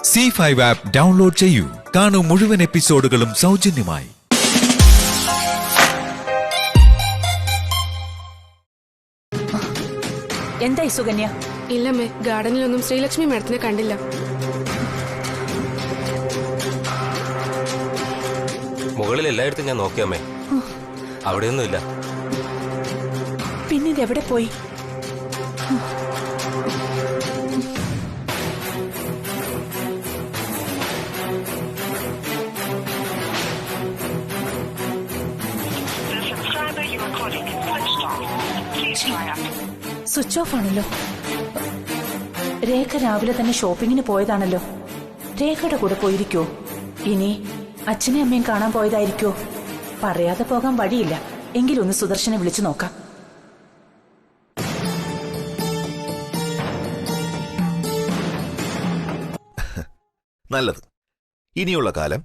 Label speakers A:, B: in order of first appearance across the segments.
A: C5 app download ചെയ്യൂ. കാണൂ മുഴുവൻ എപ്പിസോഡുകളും സൗജന്യമായി.
B: എന്തായി സുകന്യ?
C: ഇല്ലമ്മേ, ഗാർഡനിലൊന്നും ശ്രീലക്ഷ്മി മാഡത്തിനെ കണ്ടില്ല.
D: മുകളിൽ എല്ലായിടത്തും ഞാൻ നോക്കിയമ്മേ, അവിടെയൊന്നുമില്ല.
B: പിന്നെ ഇതെവിടെ പോയി? സ്വിച്ച് ഓഫ് ആണല്ലോ. രേഖ രാവിലെ തന്നെ ഷോപ്പിങ്ങിന് പോയതാണല്ലോ. രേഖയുടെ കൂടെ പോയിരിക്കോ? ഇനി അച്ഛനെയും അമ്മയും കാണാൻ പോയതായിരിക്കോ? പറയാതെ പോകാൻ വഴിയില്ല. എങ്കിലൊന്ന് സുദർശനെ വിളിച്ചു നോക്കാം.
E: നല്ലത്. ഇനിയുള്ള കാലം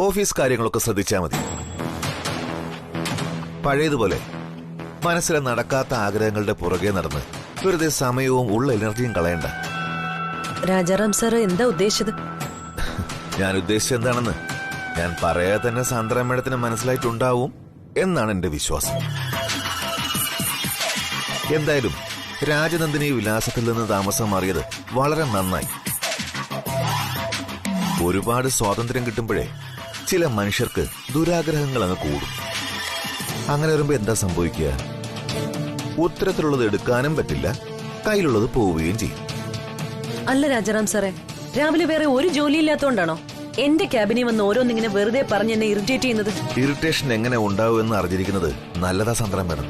E: ഓഫീസ് കാര്യങ്ങളൊക്കെ ശ്രദ്ധിച്ചാൽ മതി. പഴയതുപോലെ മനസ്സിലെ നടക്കാത്ത ആഗ്രഹങ്ങളുടെ പുറകെ നടന്ന് വെറുതെ സമയവും ഉള്ള എനർജിയും കളയണ്ട.
F: രാജാറാം സാറ് എന്താ ഉദ്ദേശിച്ചത്?
E: ഞാൻ ഉദ്ദേശിച്ചത് എന്താണെന്ന് ഞാൻ പറയാതെ തന്നെ സാന്ദ്ര മേഡത്തിന് മനസ്സിലായിട്ടുണ്ടാവും എന്നാണ് എന്റെ വിശ്വാസം. എന്തായാലും രാജനന്ദിനി വിലാസത്തിൽ നിന്ന് താമസം മാറിയത് വളരെ നന്നായി. ഒരുപാട് സ്വാതന്ത്ര്യം കിട്ടുമ്പോഴേ ചില മനുഷ്യർക്ക് ദുരാഗ്രഹങ്ങൾ അങ്ങ് കൂടും. അങ്ങനെ വരുമ്പോ എന്താ സംഭവിക്കുക? ഉത്തരത്തിലുള്ളത് എടുക്കാനും പറ്റില്ല, കയ്യിലുള്ളത് പോവുകയും ചെയ്യും.
F: അല്ല രാജാറാം സാറേ, രാവിലെ വേറെ ഒരു ജോലിയില്ലാത്തോണ്ടാണോ എന്റെ ക്യാബിനിൽ വന്ന് ഓരോന്നിങ്ങനെ വെറുതെ പറഞ്ഞ് എന്നെ ഇറിറ്റേറ്റ് ചെയ്യുന്നത്?
E: ഇറിറ്റേഷൻ എങ്ങനെ ഉണ്ടാവുമെന്ന് അറിഞ്ഞിരിക്കുന്നത് നല്ലതാ സാന്ദ്ര മേഡം.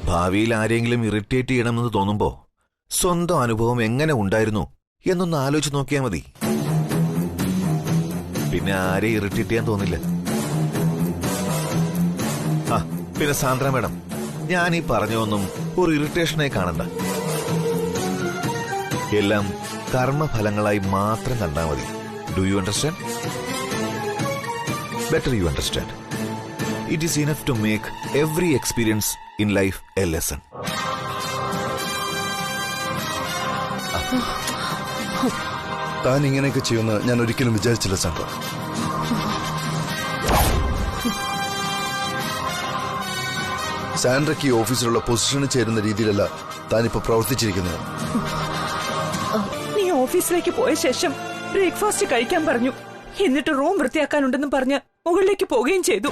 E: ഭാവിയിൽ ആരെങ്കിലും ഇറിറ്റേറ്റ് ചെയ്യണമെന്ന് തോന്നുമ്പോ സ്വന്തം അനുഭവം എങ്ങനെ ഉണ്ടായിരുന്നു എന്നൊന്ന് ആലോചിച്ച് നോക്കിയാൽ മതി. പിന്നെ ആരെയും ഇറിറ്റേറ്റ് ചെയ്യാൻ തോന്നില്ല. പിന്നെ സാന്ദ്ര മേഡം, ഞാൻ ഈ പറഞ്ഞൊന്നും ഒരു ഇറിറ്റേഷനായി കാണണ്ട. എല്ലാം കർമ്മഫലങ്ങളായി മാത്രം കണ്ടാൽ മതി. Do you understand? Better you understand. It is enough to make every experience in life a lesson.
G: താൻ ഇങ്ങനെയൊക്കെ ചെയ്യുമെന്ന് ഞാൻ ഒരിക്കലും വിചാരിച്ചില്ല സാന്ദ്ര. സാൻഡ്രയ്ക്ക് ഈ ഓഫീസിലുള്ള പൊസിഷന് ചേരുന്ന രീതിയിലല്ല താനിപ്പോ പ്രവർത്തിച്ചിരിക്കുന്നത്.
B: നീ ഓഫീസിലേക്ക് പോയ ശേഷം ബ്രേക്ക്ഫാസ്റ്റ് കഴിക്കാൻ പറഞ്ഞു. എന്നിട്ട് റൂം വൃത്തിയാക്കാനുണ്ടെന്ന് പറഞ്ഞ് മുകളിലേക്ക് പോവുകയും ചെയ്തു.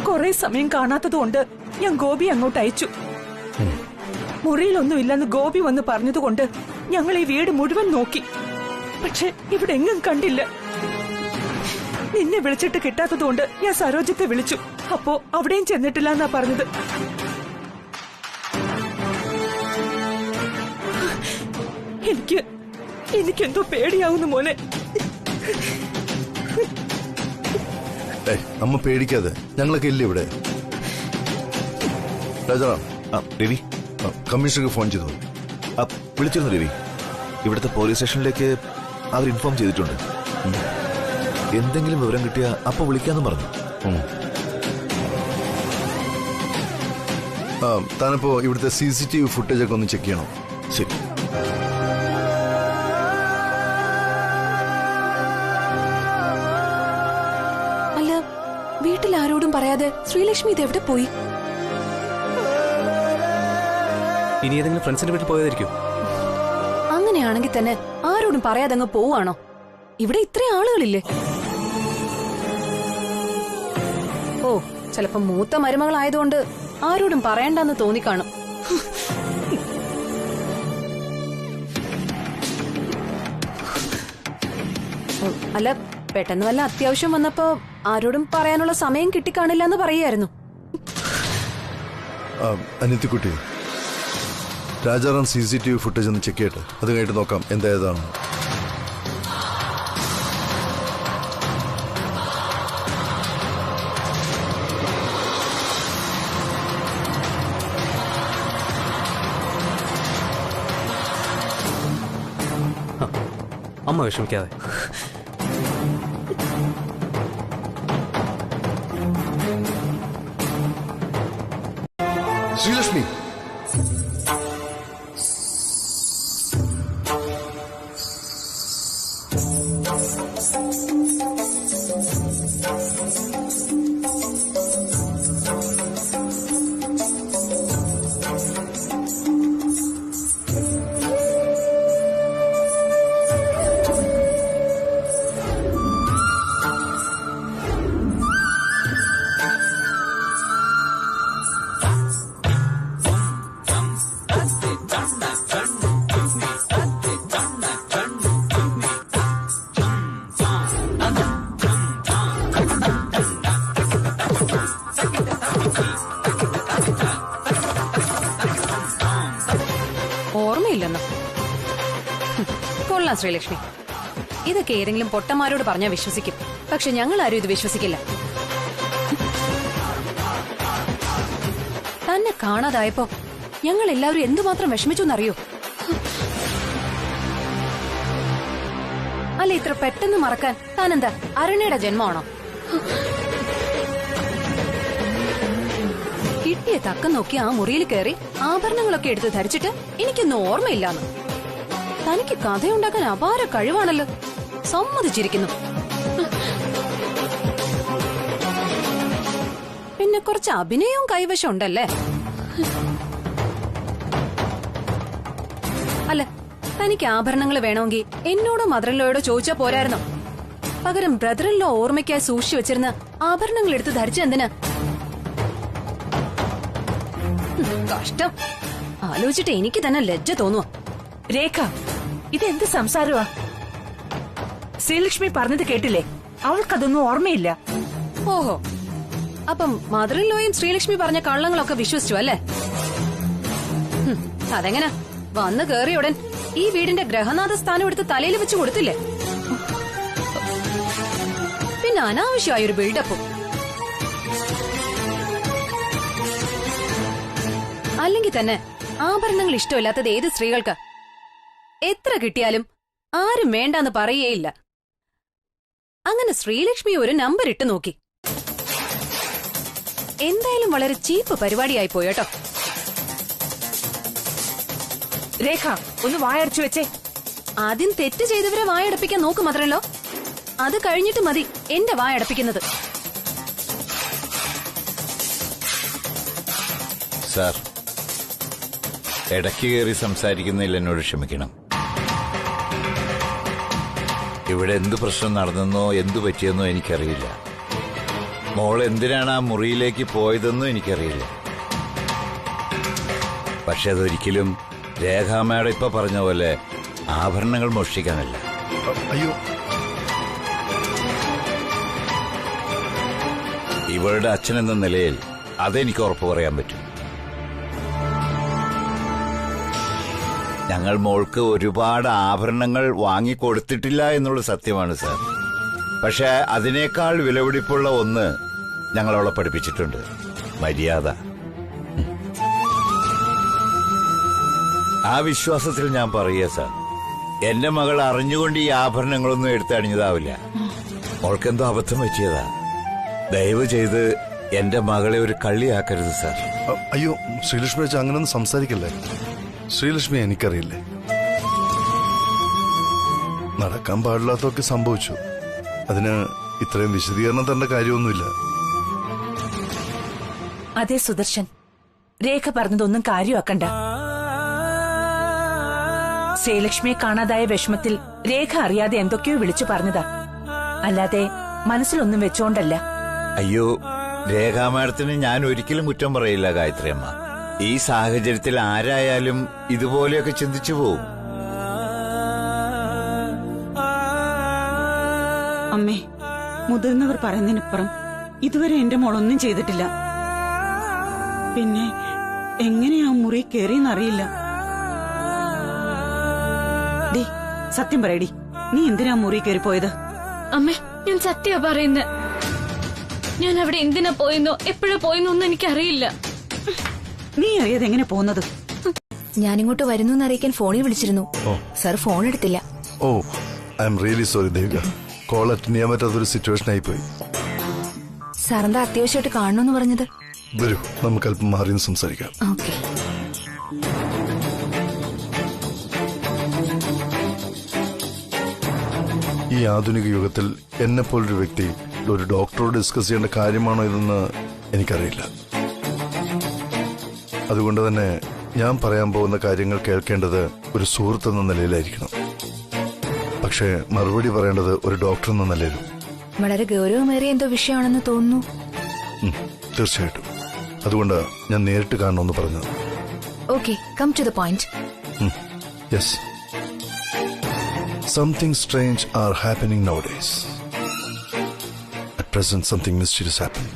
B: കുറെ സമയം കാണാത്തതുകൊണ്ട് ഞാൻ ഗോപി അങ്ങോട്ട് അയച്ചു. മുറിയിലൊന്നുമില്ലെന്ന് ഗോപി വന്ന് പറഞ്ഞതുകൊണ്ട് ഞങ്ങൾ ഈ വീട് മുഴുവൻ നോക്കി. പക്ഷെ ഇവിടെ എങ്ങും കണ്ടില്ല. നിന്നെ വിളിച്ചിട്ട് കിട്ടാത്തതുകൊണ്ട് ഞാൻ സരോജത്തെ വിളിച്ചു. അപ്പോ അവിടെയും ചെന്നിട്ടില്ല എന്നാ പറഞ്ഞത്. എനിക്കെന്തോ പേടിയാവുന്നു മോനെ.
G: അമ്മ പേടിക്കാതെ, ഞങ്ങളൊക്കെ ഇല്ല ഇവിടെ. രാജാറാം,
E: രവി
G: കമ്മീഷണർക്ക് ഫോൺ ചെയ്തു.
E: വിളിച്ചിരുന്നു രവി. ഇവിടുത്തെ പോലീസ് സ്റ്റേഷനിലേക്ക് അവർ ഇൻഫോം ചെയ്തിട്ടുണ്ട്. എന്തെങ്കിലും വിവരം കിട്ടിയാ അപ്പൊ വിളിക്കാന്ന് പറഞ്ഞു.
G: താനിപ്പോ ഇവിടുത്തെ CCTV ഫുട്ടേജ് ഒക്കെ ഒന്ന് ചെക്ക് ചെയ്യണം.
E: ശരി.
C: അല്ല, വീട്ടിൽ ആരോടും പറയാതെ ശ്രീലക്ഷ്മി ഇത് എവിടെ പോയി?
D: ഇനി ഏതെങ്കിലും ഫ്രണ്ട്സിന്റെ വീട്ടിൽ പോയതായിരിക്കും.
C: അങ്ങനെയാണെങ്കിൽ തന്നെ ആരോടും പറയാതെ അങ്ങ് പോവാണോ? ഇവിടെ ഇത്രയും ആളുകളില്ലേ? ഓ, ചിലപ്പോ മൂത്ത മരുമകളായതുകൊണ്ട് ആരോടും പറയണ്ടെന്ന് തോന്നിക്കാണും. അല്ല, പെട്ടെന്ന് വല്ല അത്യാവശ്യം വന്നപ്പോ ആരോടും പറയാനുള്ള സമയം കിട്ടിക്കാണില്ല എന്ന് പറയായിരുന്നു.
G: അനിത്യക്കുട്ടി, രാജാറാം CCTV ഫുട്ടേജ് ഒന്ന് ചെക്ക് ചെയ്യട്ടെ. അത് കഴിഞ്ഞിട്ട് നോക്കാം എന്തായതാണ്.
D: അമ്മ വിഷമിക്കാതെ.
G: ശ്രീലക്ഷ്മി,
C: ഓർമ്മയില്ലെന്നോ? കൊള്ളാം ശ്രീലക്ഷ്മി. ഇതൊക്കെ ഏതെങ്കിലും പൊട്ടന്മാരോട് പറഞ്ഞാൽ വിശ്വസിക്കും. പക്ഷെ ഞങ്ങൾ ആരും ഇത് വിശ്വസിക്കില്ല. തന്നെ കാണാതായപ്പോ ഞങ്ങൾ എല്ലാവരും എന്തുമാത്രം വിഷമിച്ചു എന്നറിയോ? അല്ല, ഇത്ര പെട്ടെന്ന് മറക്കാൻ താനെന്താ അരുണയുടെ ജന്മമാണോ? കിട്ടിയ തക്കം നോക്കി ആ മുറിയിൽ കയറി ആഭരണങ്ങളൊക്കെ എടുത്ത് ധരിച്ചിട്ട് എനിക്കൊന്നും ഓർമ്മയില്ലാന്ന്. തനിക്ക് കഥയുണ്ടാക്കാൻ അപാര കഴിവാണല്ലോ. സമ്മതിച്ചിരിക്കുന്നു. പിന്നെ കുറച്ച് അഭിനയവും കൈവശം ഉണ്ടല്ലേ? അല്ല, തനിക്ക് ആഭരണങ്ങൾ വേണമെങ്കിൽ എന്നോടോ മദറിൻലോയോടോ ചോദിച്ചാ പോരായിരുന്നോ? പകരം ബ്രദറിൻലോ ഓർമ്മയ്ക്കായി സൂക്ഷിച്ചു വെച്ചിരുന്ന ആഭരണങ്ങൾ എടുത്ത് ധരിച്ചെന്തിനാ? കഷ്ടം. ആലോചിച്ചിട്ട് എനിക്ക് തന്നെ ലജ്ജ തോന്നുവാ.
B: രേഖ, ഇതെന്ത് സംസാരമാ? ശ്രീലക്ഷ്മി പറഞ്ഞത് കേട്ടില്ലേ? അവൾക്കതൊന്നും ഓർമ്മയില്ല.
C: ഓഹോ, അപ്പം മദറിൻലോയും ശ്രീലക്ഷ്മി പറഞ്ഞ കള്ളങ്ങളൊക്കെ വിശ്വസിച്ചു അല്ലേ? അതെങ്ങനാ? വന്ന് കേറിയ ഉടൻ ഈ വീടിന്റെ ഗ്രഹനാഥ സ്ഥാനം എടുത്ത് തലയിൽ വെച്ച് കൊടുത്തില്ലേ? പിന്നെ അനാവശ്യമായൊരു ബിൽഡപ്പും. അല്ലെങ്കിൽ തന്നെ ആഭരണങ്ങൾ ഇഷ്ടമില്ലാത്തത് ഏത് സ്ത്രീകൾക്ക്? എത്ര കിട്ടിയാലും ആരും വേണ്ടാന്ന് പറയേയില്ല. അങ്ങനെ ശ്രീലക്ഷ്മി ഒരു നമ്പർ ഇട്ട് നോക്കി. എന്തായാലും വളരെ ചീപ്പ് പരിപാടിയായി പോയട്ടോ.
B: രേഖ, ഒന്ന് വായടച്ചു വെച്ചേ.
C: ആദ്യം തെറ്റ് ചെയ്തവരെ വായടപ്പിക്കാൻ നോക്ക് മാത്രമല്ലോ. അത് കഴിഞ്ഞിട്ട് മതി എന്റെ വായടപ്പിക്കുന്നത്.
H: സാർ, ഇടയ്ക്ക് കയറി സംസാരിക്കുന്നതിൽ എന്നോട് ക്ഷമിക്കണം. ഇവിടെ എന്ത് പ്രശ്നം നടന്നെന്നോ എന്തു പറ്റിയെന്നോ എനിക്കറിയില്ല. മോൾ എന്തിനാണ് ആ മുറിയിലേക്ക് പോയതെന്നും എനിക്കറിയില്ല. പക്ഷെ അതൊരിക്കലും രേഖാമ്മയുടെ ഇപ്പൊ പറഞ്ഞ പോലെ ആഭരണങ്ങൾ മോഷ്ടിക്കാനല്ല.
G: അയ്യോ,
H: ഇവളുടെ അച്ഛനെന്ന നിലയിൽ അതെനിക്ക് ഉറപ്പ് പറയാൻ പറ്റും. ഞങ്ങൾ മോൾക്ക് ഒരുപാട് ആഭരണങ്ങൾ വാങ്ങിക്കൊടുത്തിട്ടില്ല എന്നുള്ള സത്യമാണ് സാർ. പക്ഷെ അതിനേക്കാൾ വിലപിടിപ്പുള്ള ഒന്ന് ഞങ്ങൾ അവളെ പഠിപ്പിച്ചിട്ടുണ്ട്: മര്യാദ. ആ വിശ്വാസത്തിൽ ഞാൻ പറയുക സാർ, എന്റെ മകൾ അറിഞ്ഞുകൊണ്ട് ഈ ആഭരണങ്ങളൊന്നും എടുത്തണിഞ്ഞതാവില്ല. മോൾക്കെന്തോ അബദ്ധം പറ്റിയതാ. ദയവ് ചെയ്ത് എന്റെ മകളെ ഒരു കള്ളിയാക്കരുത് സാർ.
G: അയ്യോ ശ്രീലക്ഷ്മി വെച്ച് അങ്ങനൊന്നും സംസാരിക്കല്ലേ. ശ്രീലക്ഷ്മി എനിക്കറിയില്ലേ. നടക്കാൻ പാടില്ലാത്തൊക്കെ സംഭവിച്ചു. അതിന് ഇത്രയും വിശദീകരണം തരേണ്ട കാര്യമൊന്നുമില്ല.
B: അതെ സുദർശൻ, രേഖ പറഞ്ഞതൊന്നും കാര്യമാക്കണ്ട. ശ്രീലക്ഷ്മിയെ കാണാതായ വിഷമത്തിൽ രേഖ അറിയാതെ എന്തൊക്കെയോ വിളിച്ചു പറഞ്ഞതാ, അല്ലാതെ മനസ്സിലൊന്നും വെച്ചോണ്ടല്ല.
H: അയ്യോ, രേഖാമാഡത്തിന് ഞാൻ ഒരിക്കലും കുറ്റം പറയില്ല ഗായത്രി അമ്മ. ഈ സാഹചര്യത്തിൽ ആരായാലും ഇതുപോലെയൊക്കെ ചിന്തിച്ചു പോവും.
I: അമ്മേ, മുതിർന്നവർ പറയുന്നതിനപ്പുറം ഇതുവരെ എന്റെ മോളൊന്നും ചെയ്തിട്ടില്ല. പിന്നെ എങ്ങനെയാ മുറി കേറിയെന്നറിയില്ല. സത്യം പറയടി, നീ എന്തിനാ മുറി കയറി പോയത്?
J: അമ്മേ, ഞാൻ സത്യ പറയുന്നത്. ഞാൻ അവിടെ എന്തിനാ പോയെന്നോ എപ്പോഴാ പോയെന്നോ ഒന്നും എനിക്കറിയില്ല.
I: നീ അറിയാതെ എങ്ങനെ പോകുന്നത്?
K: ഞാനിങ്ങോട്ട് വരുന്നു എന്നറിയിക്കാൻ ഫോണിൽ വിളിച്ചിരുന്നു. സർ ഫോൺ എടുത്തില്ല.
G: Oh, I am really sorry Devika. Call attend ചെയ്യാൻ പറ്റാത്തൊരു സിറ്റുവേഷൻ ആയിപ്പോയി.
K: സാറിന്റെ അത്യാവശ്യമായിട്ട് കാണണമെന്ന് പറഞ്ഞത്.
G: വരൂ, നമുക്ക് അല്പം മാറി സംസാരിക്കാം.
K: ഓക്കെ.
G: ഈ ആധുനിക യുഗത്തിൽ എന്നെപ്പോലൊരു വ്യക്തി ഒരു ഡോക്ടറോട് ഡിസ്കസ് ചെയ്യേണ്ട കാര്യമാണോ ഇതെന്ന് എനിക്കറിയില്ല. അതുകൊണ്ട് തന്നെ ഞാൻ പറയാൻ പോകുന്ന കാര്യങ്ങൾ കേൾക്കേണ്ടത് ഒരു സുഹൃത്ത് എന്ന നിലയിലായിരിക്കണം. പക്ഷേ മറുപടി പറയേണ്ടത് ഒരു ഡോക്ടർ എന്ന നിലയിലും.
K: വളരെ ഗൗരവമേറിയ എന്തോ വിഷയമാണെന്ന് തോന്നുന്നു.
G: തീർച്ചയായിട്ടും. അതുകൊണ്ട് ഞാൻ നേരിട്ട് കാണണമെന്ന് പറഞ്ഞത്.
K: Okay, come to the point.
G: Yes. Something strange are happening nowadays. At present, something mysterious happened.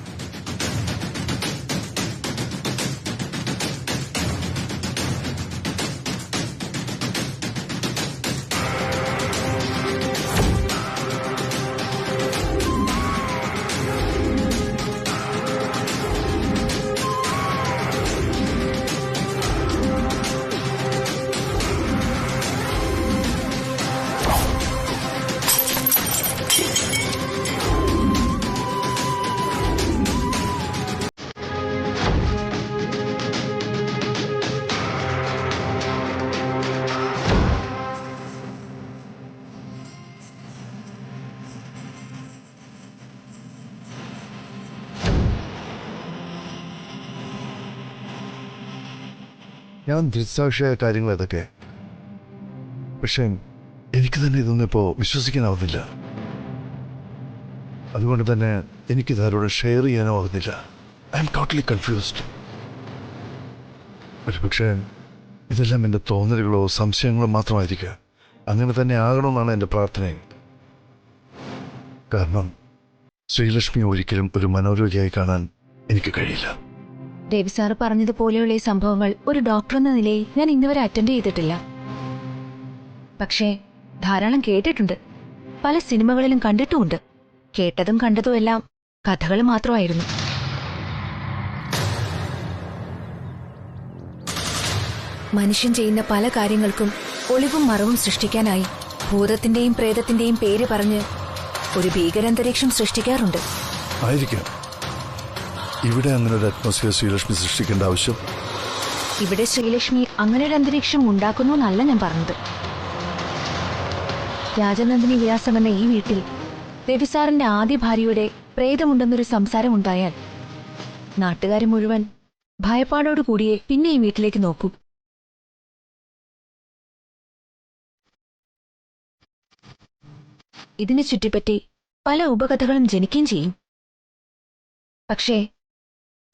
G: ഞാൻ ദൃക്സാക്ഷിയായ കാര്യങ്ങൾ ഇതൊക്കെ. പക്ഷെ എനിക്ക് തന്നെ ഇതൊന്നും ഇപ്പോൾ വിശ്വസിക്കാനാവുന്നില്ല. അതുകൊണ്ട് തന്നെ എനിക്കിതാരോട് ഷെയർ ചെയ്യാനോ ആവുന്നില്ല. I am totally confused. പക്ഷേ ഇതെല്ലാം എൻ്റെ തോന്നലുകളോ സംശയങ്ങളോ മാത്രമായിരിക്കുക. അങ്ങനെ തന്നെ ആകണമെന്നാണ് എൻ്റെ പ്രാർത്ഥന. കാരണം ശ്രീലക്ഷ്മി ഒരിക്കലും ഒരു മനോരോഗിയായി കാണാൻ എനിക്ക് കഴിയില്ല.
K: രവി സാറ് പറഞ്ഞതുപോലെയുള്ള ഈ സംഭവങ്ങൾ ഒരു ഡോക്ടർ എന്ന നിലയിൽ ഞാൻ ഇന്നുവരെ അറ്റൻഡ് ചെയ്തിട്ടില്ല. പക്ഷേ ധാരാളം കേട്ടിട്ടുണ്ട്, പല സിനിമകളിലും കണ്ടിട്ടുമുണ്ട്. കേട്ടതും കണ്ടതും എല്ലാം കഥകൾ മാത്രമായിരുന്നു. മനുഷ്യൻ ചെയ്യുന്ന പല കാര്യങ്ങൾക്കും ഒളിവും മറവും സൃഷ്ടിക്കാനായി ഭൂതത്തിന്റെയും പ്രേതത്തിന്റെയും പേര് പറഞ്ഞ് ഒരു ഭീകരാന്തരീക്ഷം സൃഷ്ടിക്കാറുണ്ട്.
G: ആയിരിക്കാം. ഇവിടെ അങ്ങനെ ഒരു അറ്റ്മോസ്ഫിയർ ശ്രീലക്ഷ്മി സൃഷ്ടിക്കേണ്ട ആവശ്യം.
K: ഇവിടെ ശ്രീലക്ഷ്മി അങ്ങനെ ഒരു അന്തരീക്ഷം ഉണ്ടാക്കുന്നു എന്നല്ല ഞാൻ പറഞ്ഞത്. രാജനന്ദിനി വിലാസം എന്ന ഈ വീട്ടിൽ രവിസാറിന്റെ ആദ്യ ഭാര്യയുടെ പ്രേതമുണ്ടെന്നൊരു സംസാരമുണ്ടായാൽ നാട്ടുകാരെ മുഴുവൻ ഭയപ്പാടോടുകൂടിയേ പിന്നെ ഈ വീട്ടിലേക്ക് നോക്കൂ. ഇതിനെ ചുറ്റിപ്പറ്റി പല ഉപകഥകളും ജനിക്കുകയും ചെയ്യും. പക്ഷേ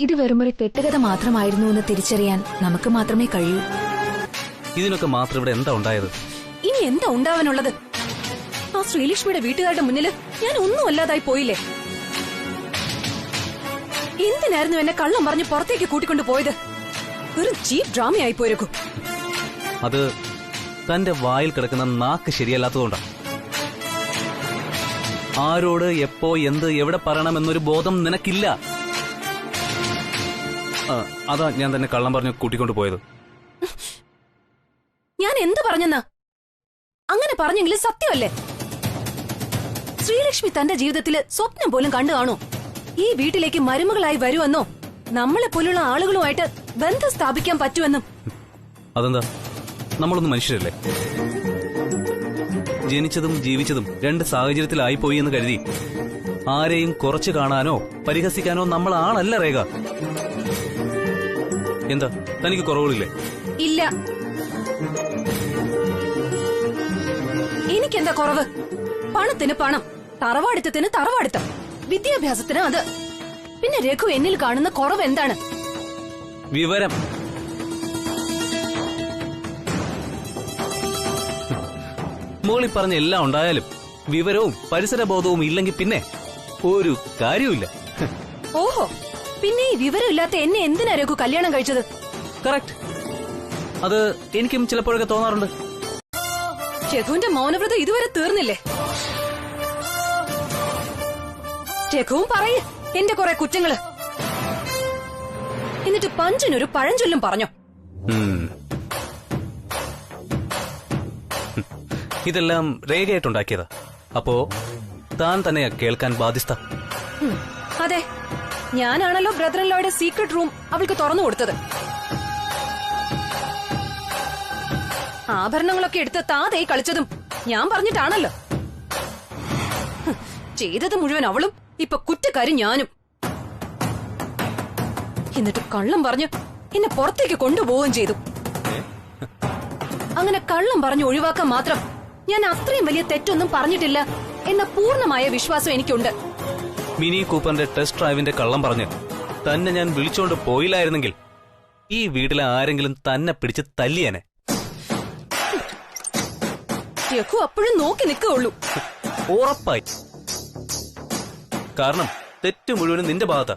K: ഇത് വെറുമൊരു കെട്ടുകഥ മാത്രമായിരുന്നു എന്ന് തിരിച്ചറിയാൻ നമുക്ക് മാത്രമേ കഴിയൂ.
D: ഇതിനൊക്കെ മാത്രം ഇവിടെ എന്താ ഉണ്ടായത്?
C: ഇനി എന്താ ഉണ്ടാവാനുള്ളത്? ആ ശ്രീലക്ഷ്മിയുടെ വീട്ടുകാരുടെ മുന്നിൽ ഞാൻ ഒന്നും അല്ലാതായി പോയില്ലേ? എന്തിനായിരുന്നു എന്നെ കള്ളം പറഞ്ഞ് പുറത്തേക്ക് കൂട്ടിക്കൊണ്ടു പോയത്? ഒരു ചീപ്പ് ഡ്രാമയായി പോയിരിക്കും.
D: അത് തന്റെ വായിൽ കിടക്കുന്ന നാക്ക് ശരിയല്ലാത്തതുകൊണ്ടാ. ആരോട് എപ്പോ എന്ത് എവിടെ പറയണമെന്നൊരു ബോധം നിനക്കില്ല. അതാ ഞാൻ തന്നെ കള്ളം പറഞ്ഞ് കൂട്ടിക്കൊണ്ടു പോയത്.
C: ഞാൻ എന്ത് പറഞ്ഞെന്നാ? അങ്ങനെ പറഞ്ഞെങ്കിലും സത്യമല്ലേ? ശ്രീലക്ഷ്മി തന്റെ ജീവിതത്തില് സ്വപ്നം പോലും കണ്ടു കാണോ ഈ വീട്ടിലേക്ക് മരുമകളായി വരുമെന്നോ നമ്മളെ പോലുള്ള ആളുകളുമായിട്ട് ബന്ധം സ്ഥാപിക്കാൻ പറ്റുമെന്നും?
D: അതെന്താ, നമ്മളൊന്നും മനുഷ്യരല്ലേ? ജനിച്ചതും ജീവിച്ചതും രണ്ട് സാഹചര്യത്തിലായി പോയി എന്ന് കരുതി ആരെയും കുറച്ചു കാണാനോ പരിഹസിക്കാനോ നമ്മൾ ആളല്ല രേഖ. എന്താ, തനിക്ക് കുറവുകളില്ലേ?
C: ഇല്ല. എനിക്കെന്താ കുറവ്? പണത്തിന് പണം, തറവാടിത്തത്തിന് തറവാടിത്തം, വിദ്യാഭ്യാസത്തിന് അത്. പിന്നെ രഘു എന്നിൽ കാണുന്ന കുറവ് എന്താണ്?
D: വിവരം. മുകളിൽ പറഞ്ഞ എല്ലാം ഉണ്ടായാലും വിവരവും പരിസരബോധവും ഇല്ലെങ്കിൽ പിന്നെ ഒരു കാര്യവുമില്ല.
C: ഓഹോ, പിന്നെ ഈ വിവരമില്ലാത്ത എന്നെ എന്തിനാ രഘു കല്യാണം കഴിച്ചത്?
D: കറക്റ്റ്. അത് എനിക്കും ചിലപ്പോഴൊക്കെ തോന്നാറുണ്ട്.
C: രഘുവിന്റെ മൗനവ്രതം ഇതുവരെ തീർന്നില്ലേ? രഘുവും പറയേ എന്റെ കുറെ കുറ്റങ്ങള്. എന്നിട്ട് പഞ്ചിനൊരു പഴഞ്ചൊല്ലും പറഞ്ഞോ?
D: ഇതെല്ലാം രേഖയായിട്ടുണ്ടാക്കിയതാ. അപ്പോ താൻ തന്നെയാ കേൾക്കാൻ ബാധ്യസ്ഥ.
C: അതെ, ഞാനാണല്ലോ ബ്രദർ ഇൻ ലോയുടെ സീക്രട്ട് റൂം അവൾക്ക് തുറന്നു കൊടുത്തത്. ആഭരണങ്ങളൊക്കെ എടുത്ത് താതേ കളിച്ചതും ഞാൻ പറഞ്ഞിട്ടാണല്ലോ. ചെയ്തത് മുഴുവൻ അവളും, ഇപ്പൊ കുറ്റക്കാരി ഞാനും. എന്നിട്ട് കള്ളം പറഞ്ഞ് എന്നെ പുറത്തേക്ക് കൊണ്ടുപോവുകയും ചെയ്തു. അങ്ങനെ കള്ളം പറഞ്ഞ് ഒഴിവാക്കാൻ മാത്രം ഞാൻ അത്രയും വലിയ തെറ്റൊന്നും പറഞ്ഞിട്ടില്ല എന്ന പൂർണ്ണമായ വിശ്വാസം എനിക്കുണ്ട്.
D: മിനി കൂപ്പറിന്റെ ടെസ്റ്റ് ഡ്രൈവിന്റെ കള്ളം പറഞ്ഞ് തന്നെ ഞാൻ വിളിച്ചോണ്ട് പോയില്ലായിരുന്നെങ്കിൽ ഈ വീട്ടിലെ ആരെങ്കിലും തന്നെ പിടിച്ച് തല്ലിയേനെ.
C: രഘു അപ്പോഴും നോക്കി നിൽക്കുകയുള്ളൂ.
D: ഉറപ്പായി. കാരണം തെറ്റ് മുഴുവനും നിന്റെ ഭാഗത്താ.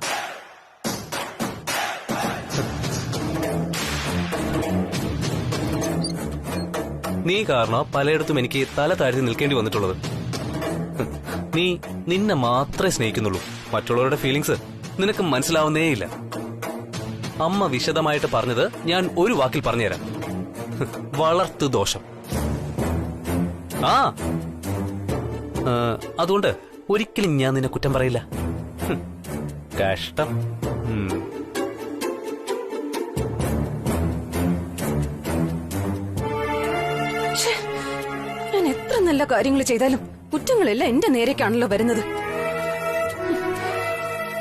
D: നീ കാരണം പലയിടത്തും എനിക്ക് തല താഴ്ത്തി നിൽക്കേണ്ടി വന്നിട്ടുള്ളത്. നീ നിന്നെ മാത്രമേ സ്നേഹിക്കുന്നുള്ളൂ. മറ്റുള്ളവരുടെ ഫീലിങ്സ് നിനക്ക് മനസ്സിലാവുന്നേയില്ല. അമ്മ വിശദമായിട്ട് പറഞ്ഞത് ഞാൻ ഒരു വാക്കിൽ പറഞ്ഞുതരാം. വളർത്തു ദോഷം. അതുകൊണ്ട് ഒരിക്കലും ഞാൻ നിന്നെ കുറ്റം പറയില്ല. കഷ്ടം.
C: ഞാൻ എത്ര നല്ല കാര്യങ്ങൾ ചെയ്താലും കുറ്റങ്ങളെല്ലാം എന്റെ നേരേക്കാണല്ലോ വരുന്നത്.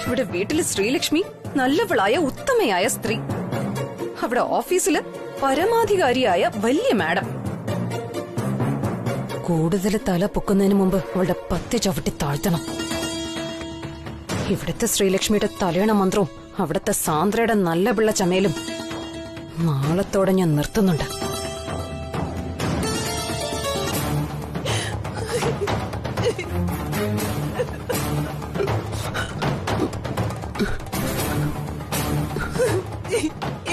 C: ഇവിടെ വീട്ടില് ശ്രീലക്ഷ്മി നല്ലവളായ ഉത്തമയായ സ്ത്രീ. അവിടെ ഓഫീസില് പരമാധികാരിയായ വലിയ മാഡം. കൂടുതൽ തല പൊക്കുന്നതിന് മുമ്പ് അവളുടെ പത്തി ചവിട്ടി താഴ്ത്തണം. ഇവിടുത്തെ ശ്രീലക്ഷ്മിയുടെ തലയണ മന്ത്രവും അവിടുത്തെ സാന്ദ്രയുടെ നല്ല പിള്ള ചമയലും നാളത്തോടെ ഞാൻ നിർത്തുന്നുണ്ട്.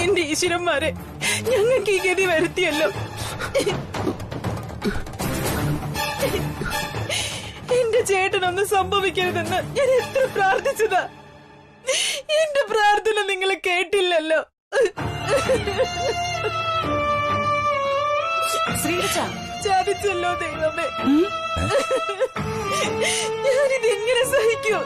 B: എന്റെ ഈശ്വരന്മാരെ, ഞങ്ങൾക്ക് ഈ ഗതി വരുത്തിയല്ലോ. എന്റെ ചേട്ടനൊന്നും സംഭവിക്കരുതെന്ന് ഞാൻ എത്ര പ്രാർത്ഥിച്ചതാ. എന്റെ പ്രാർത്ഥന നിങ്ങൾ കേട്ടില്ലല്ലോ. ചതിച്ചല്ലോ ദൈവമേ. ഞാനിതെങ്ങനെ സഹിക്കൂ?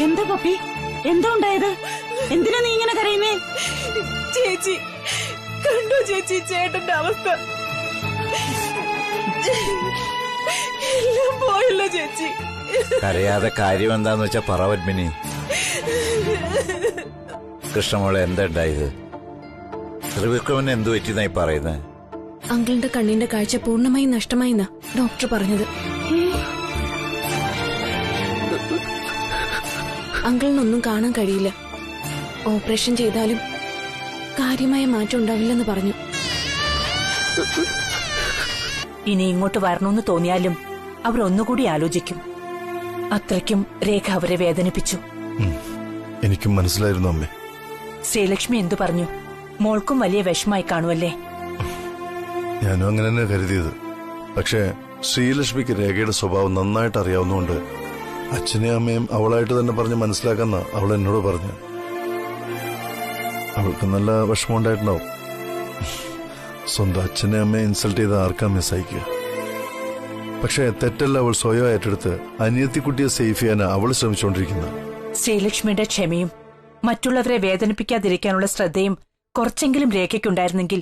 I: എന്താ പപ്പി, എന്താ ഉണ്ടായത്? എന്തിനാ നീ ഇങ്ങനെ കരയുന്നേ?
B: ചേച്ചി കണ്ടോ ചേച്ചി ചേട്ടന്റെ അവസ്ഥ? എല്ലാം പോയല്ലോ ചേച്ചി.
H: കരയാതെ കാര്യം എന്താന്ന് വെച്ചാ പറ പത്മിനി. കൃഷ്ണമോളെ എന്താ ഉണ്ടായത്? ത്രിവിക്രമന് എന്തു പറ്റിയെന്നായി പറയുന്നത്?
J: അങ്കിളിന്റെ കണ്ണിന്റെ കാഴ്ച പൂർണ്ണമായി നഷ്ടമായിന്നാ ഡോക്ടർ പറഞ്ഞത്. അങ്കിളിനൊന്നും കാണാൻ കഴിയില്ല. ഓപ്പറേഷൻ ചെയ്താലും കാര്യമായ മാറ്റം ഉണ്ടാവില്ലെന്ന് പറഞ്ഞു.
I: ഇനി ഇങ്ങോട്ട് വരണമെന്ന് തോന്നിയാലും അവർ ഒന്നുകൂടി ആലോചിക്കും. അത്രയ്ക്കും രേഖ അവരെ വേദനിപ്പിച്ചു.
G: എനിക്കും മനസ്സിലായിരുന്നു അമ്മേ.
I: ശ്രീലക്ഷ്മി എന്തു പറഞ്ഞു? മോൾക്കും വലിയ വിഷമായി കാണുമല്ലേ?
G: ഞാനും അങ്ങനെ തന്നെ കരുതിയത്. പക്ഷേ ശ്രീലക്ഷ്മിക്ക് രേഖയുടെ സ്വഭാവം നന്നായിട്ട് അറിയാവുന്നതുകൊണ്ട് അച്ഛനെയും അമ്മയും അവളായിട്ട് തന്നെ പറഞ്ഞ് മനസ്സിലാക്കുന്ന അവൾ എന്നോട് പറഞ്ഞു. അവൾക്ക് നല്ല വിഷമം ഉണ്ടായിട്ടുണ്ടാവും. സ്വന്തം അച്ഛനെ അമ്മയെ ഇൻസൾട്ട് ചെയ്ത് ആർക്കാ സഹിക്കുക? പക്ഷെ തെറ്റല്ല അവൾ സ്വയം ഏറ്റെടുത്ത് അനിയത്തിക്കുട്ടിയെ സേഫ് ചെയ്യാനാ അവൾ ശ്രമിച്ചുകൊണ്ടിരിക്കുന്നത്.
I: ശ്രീലക്ഷ്മിയുടെ ക്ഷമയും മറ്റുള്ളവരെ വേദനിപ്പിക്കാതിരിക്കാനുള്ള ശ്രദ്ധയും കുറച്ചെങ്കിലും രേഖയ്ക്കുണ്ടായിരുന്നെങ്കിൽ.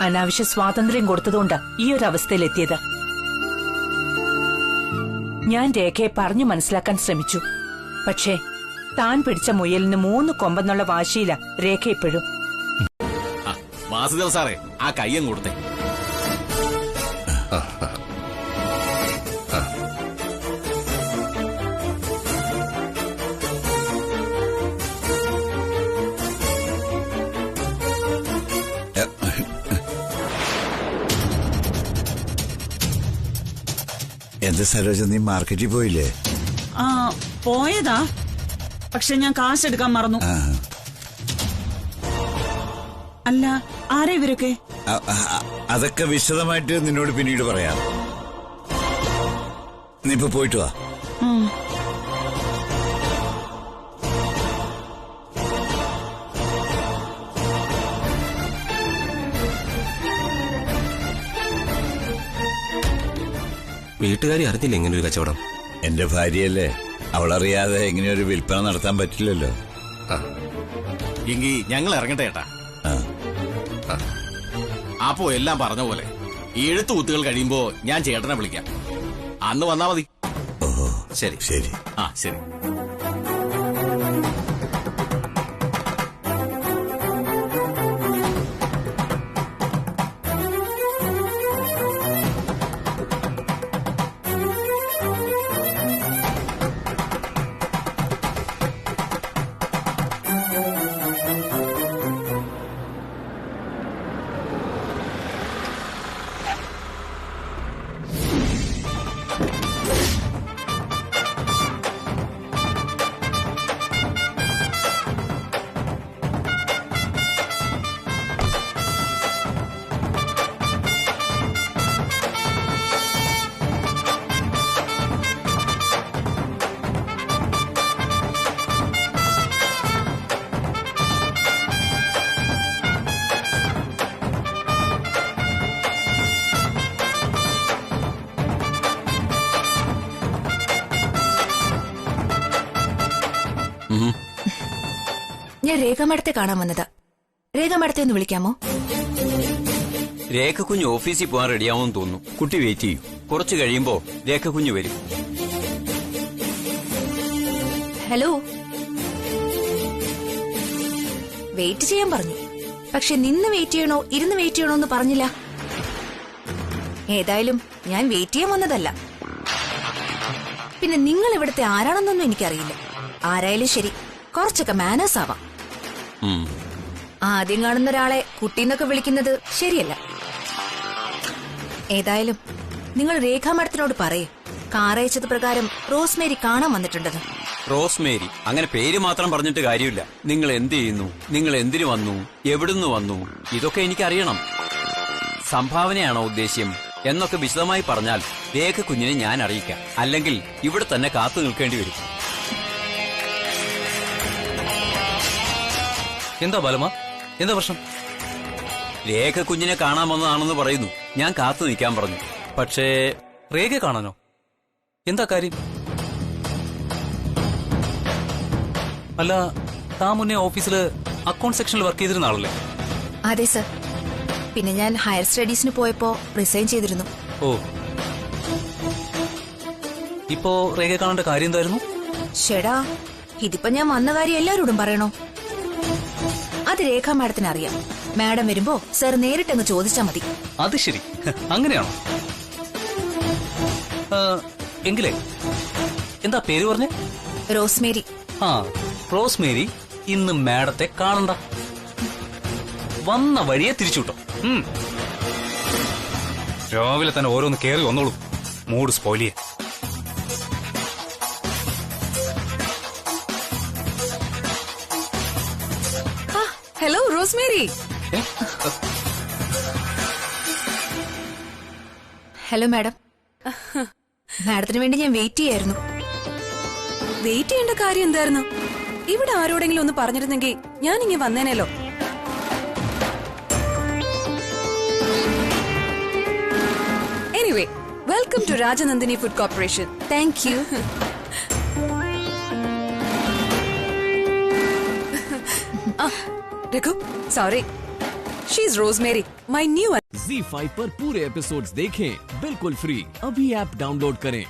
I: അനാവശ്യ സ്വാതന്ത്ര്യം കൊടുത്തതുകൊണ്ടാ ഈ ഒരു അവസ്ഥയിലെത്തിയത്. ഞാൻ രേഖയെ പറഞ്ഞു മനസ്സിലാക്കാൻ ശ്രമിച്ചു. പക്ഷേ താൻ പിടിച്ച മുയലിന് 3 കൊമ്പെന്നുള്ള വാശിയില്ല രേഖ ഇപ്പോഴും.
L: വാസുദേവ സാറേ, ആ കയ്യം കൊടുത്തേ.
H: എന്താ സരോജ, നീ മാർക്കറ്റിൽ പോയില്ലേ?
I: പോയതാ, പക്ഷെ ഞാൻ കാശെടുക്കാൻ മറന്നു. അല്ല, ആരാ ഇവരൊക്കെ?
H: അതൊക്കെ വിശദമായിട്ട് നിന്നോട് പിന്നീട് പറയാം. നീ ഇപ്പൊ പോയിട്ട് വാ.
L: വീട്ടുകാരി അറിഞ്ഞില്ല ഇങ്ങനെ ഒരു കച്ചവടം?
H: എന്റെ ഭാര്യയല്ലേ, അവളറിയാതെ ഇങ്ങനെയൊരു വിൽപ്പന നടത്താൻ പറ്റില്ലല്ലോ.
L: എങ്കിൽ ഞങ്ങൾ ഇറങ്ങട്ടെ ഏട്ടാ. അപ്പോ എല്ലാം പറഞ്ഞ പോലെ എഴുത്തു കുത്തുകൾ കഴിയുമ്പോ ഞാൻ ചേട്ടനെ വിളിക്കാം. അന്ന് വന്നാ മതി.
H: ഓഹോ,
L: ശരി
H: ശരി.
L: ശരി.
M: ഞാൻ രേഖ മാഡത്തെ കാണാൻ വന്നതാ. രേഖ മാഡത്തെ ഒന്ന് വിളിക്കാമോ?
N: രേഖ കുഞ്ഞ് ഓഫീസിൽ പോകാൻ റെഡിയാവുമെന്ന് തോന്നുന്നു. കുട്ടി വെയിറ്റ് ചെയ്യൂ. കുറച്ച് കഴിയുമ്പോ രേഖ കുഞ്ഞ് വരും.
M: ഹലോ. വെയിറ്റ് ചെയ്യാൻ പറഞ്ഞു, പക്ഷെ നിന്ന് വെയിറ്റ് ചെയ്യണോ ഇരുന്ന് വെയിറ്റ് ചെയ്യണോ എന്ന് പറഞ്ഞില്ല. ഏതായാലും ഞാൻ വെയിറ്റ് ചെയ്യാൻ വന്നതല്ല. പിന്നെ നിങ്ങൾ ഇവിടുത്തെ ആരാണെന്നൊന്നും എനിക്കറിയില്ല. ആരായാലും ശരി, കുറച്ചൊക്കെ മാനേഴ്സ് ആവാം. ആദ്യം കാണുന്ന ഒരാളെ കുട്ടീന്നൊക്കെ വിളിക്കുന്നത് ശരിയല്ല. ഏതായാലും നിങ്ങൾ രേഖാ മാഡത്തിനോട് പറയേ, കാറയച്ചത് പ്രകാരം റോസ്മേരി കാണാൻ വന്നിട്ടുണ്ടെന്ന്.
N: റോസ്മേരി അങ്ങനെ പേര് മാത്രം പറഞ്ഞിട്ട് കാര്യമില്ല. നിങ്ങൾ എന്ത് ചെയ്യുന്നു, നിങ്ങൾ എന്തിനു വന്നു, എവിടുന്ന് വന്നു, ഇതൊക്കെ എനിക്കറിയണം. സംഭാവനയാണോ ഉദ്ദേശ്യം എന്നൊക്കെ വിശദമായി പറഞ്ഞാൽ രേഖ കുഞ്ഞിനെ ഞാൻ അറിയിക്കാം. അല്ലെങ്കിൽ ഇവിടെ തന്നെ കാത്തു നിൽക്കേണ്ടി വരും.
D: എന്താ ബാലമ്മ, എന്താ പ്രശ്നം?
N: രേഖ കുഞ്ഞിനെ കാണാൻ വന്നതാണെന്ന് പറയുന്നു. ഞാൻ കാത്തു നിൽക്കാൻ പറഞ്ഞു.
D: പക്ഷേ രേഖ കാണാനോ? എന്താ കാര്യം? അല്ല, താൻ മുന്നേ ഓഫീസില് അക്കൗണ്ട് സെക്ഷനിൽ വർക്ക് ചെയ്തിരുന്ന ആളല്ലേ?
M: അതെ സർ. പിന്നെ ഞാൻ ഹയർ സ്റ്റഡീസിന് പോയപ്പോ റിസൈൻ ചെയ്തിരുന്നു.
D: ഓ, ഇപ്പോ രേഖ കാണേണ്ട കാര്യം എന്തായിരുന്നു?
M: ഷെടാ, ഇതിപ്പോ ഞാൻ വന്ന കാര്യം എല്ലാരോടും പറയണോ? അത് രേഖാ മാഡത്തിന് അറിയാം. മാഡം വരുമ്പോ സർ നേരിട്ടങ്ങ് ചോദിച്ചാ മതി.
D: അത് ശരി, അങ്ങനെയാണോ? എങ്കിലേ എന്താ പേര് പറഞ്ഞേ?
M: റോസ്മേരി.
D: ആ, റോസ്മേരി ഇന്ന് മാഡത്തെ കാണണ്ട. വന്ന വഴിയെ തിരിച്ചുവിട്ടോ. രാവിലെ തന്നെ ഓരോന്ന് കേറി വന്നോളൂ. മൂഡ് സ്പോയിലിയെ.
M: Hello Rosemary. Hello madam. മാഡത്തിന് വേണ്ടി ഞാൻ വെയിറ്റ് ചെയ്യായിരുന്നു.
C: വെയിറ്റ് ചെയ്യേണ്ട കാര്യം എന്തായിരുന്നു? ഇവിടെ ആരോടെങ്കിലും ഒന്ന് പറഞ്ഞിരുന്നെങ്കിൽ ഞാൻ ഇങ്ങനെ വന്നേനല്ലോ. Anyway, welcome to Rajanandini food corporation.
M: Thank you.
C: Raghu, sorry. She is Rosemary, my new.
O: ZEE5 पर पूरे एपिसोड्स देखें बिल्कुल फ्री. अभी ऐप डाउनलोड करें.